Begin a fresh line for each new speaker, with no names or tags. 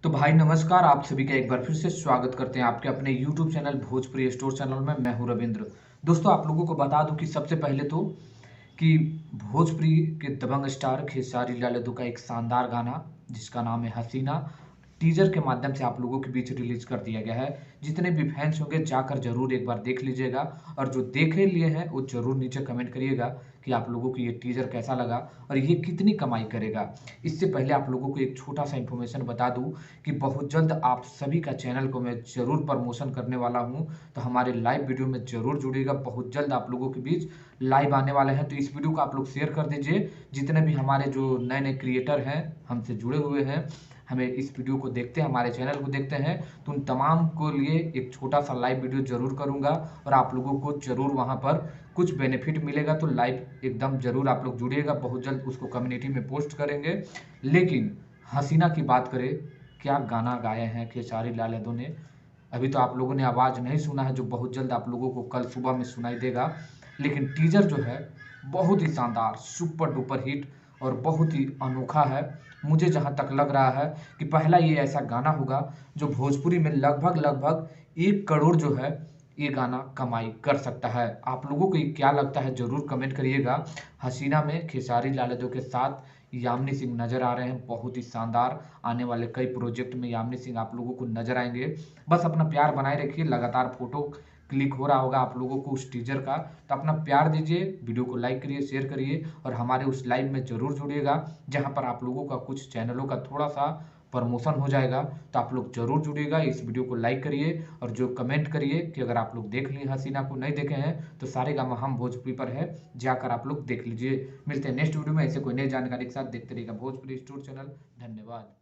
तो भाई नमस्कार, आप सभी का एक बार फिर से स्वागत करते हैं आपके अपने YouTube channel Bhojpuri store channel में। मैं हूं रविंद्र। दोस्तों, आप लोगों को बता दूं कि सबसे पहले तो कि भोजपुरी के दबंग स्टार खेसारी लाल यादव का एक शानदार गाना जिसका नाम है हसीना, टीजर के माध्यम से आप लोगों के बीच रिलीज कर दिया गया है। जितने भी फैंस होंगे जाकर जरूर एक बार देख लीजिएगा, और जो देखे लिए हैं वो जरूर नीचे कमेंट करिएगा कि आप लोगों को ये टीजर कैसा लगा और ये कितनी कमाई करेगा। इससे पहले आप लोगों को एक छोटा सा इन्फॉर्मेशन बता दूं कि बहुत जल्द आप सभी का चैनल को मैं ज़रूर प्रमोशन करने वाला हूं, तो हमारे लाइव वीडियो में ज़रूर जुड़िएगा। बहुत जल्द आप लोगों के बीच लाइव आने वाले हैं, तो इस वीडियो को आप लोग शेयर कर दीजिए। जितने भी हमारे जो नए नए क्रिएटर हैं, हमसे जुड़े हुए हैं, हमें इस वीडियो को देखते हैं, हमारे चैनल को देखते हैं, तो उन तमाम को लिए एक छोटा सा लाइव वीडियो ज़रूर करूँगा और आप लोगों को ज़रूर वहाँ पर कुछ बेनिफिट मिलेगा। तो लाइव एकदम ज़रूर आप लोग जुड़िएगा, बहुत जल्द उसको कम्युनिटी में पोस्ट करेंगे। लेकिन हसीना की बात करें, क्या गाना गाए हैं खेसारी लाल यादव ने। अभी तो आप लोगों ने आवाज़ नहीं सुना है, जो बहुत जल्द आप लोगों को कल सुबह में सुनाई देगा। लेकिन टीजर जो है बहुत ही शानदार, सुपर डुपर हिट और बहुत ही अनोखा है। मुझे जहाँ तक लग रहा है कि पहला ये ऐसा गाना होगा जो भोजपुरी में लगभग लगभग 1 करोड़ जो है ये गाना कमाई कर सकता है। आप लोगों को ये क्या लगता है ज़रूर कमेंट करिएगा। हसीना में खेसारी लाल यादव के साथ यामिनी सिंह नज़र आ रहे हैं, बहुत ही शानदार। आने वाले कई प्रोजेक्ट में यामिनी सिंह आप लोगों को नज़र आएँगे। बस अपना प्यार बनाए रखिए, लगातार फ़ोटो क्लिक हो रहा होगा आप लोगों को उस टीज़र का, तो अपना प्यार दीजिए, वीडियो को लाइक करिए, शेयर करिए और हमारे उस लाइव में ज़रूर जुड़िएगा, जहाँ पर आप लोगों का कुछ चैनलों का थोड़ा-सा प्रमोशन हो जाएगा। तो आप लोग ज़रूर जुड़िएगा, इस वीडियो को लाइक करिए और जो कमेंट करिए कि अगर आप लोग देख लिए हसीना को, नहीं देखे हैं तो सारेगामा हम भोजपुरी पर है, जाकर आप लोग देख लीजिए। मिलते हैं नेक्स्ट वीडियो में ऐसे कोई नई जानकारी के साथ। देखते रहिएगा भोजपुरी स्टोर चैनल। धन्यवाद।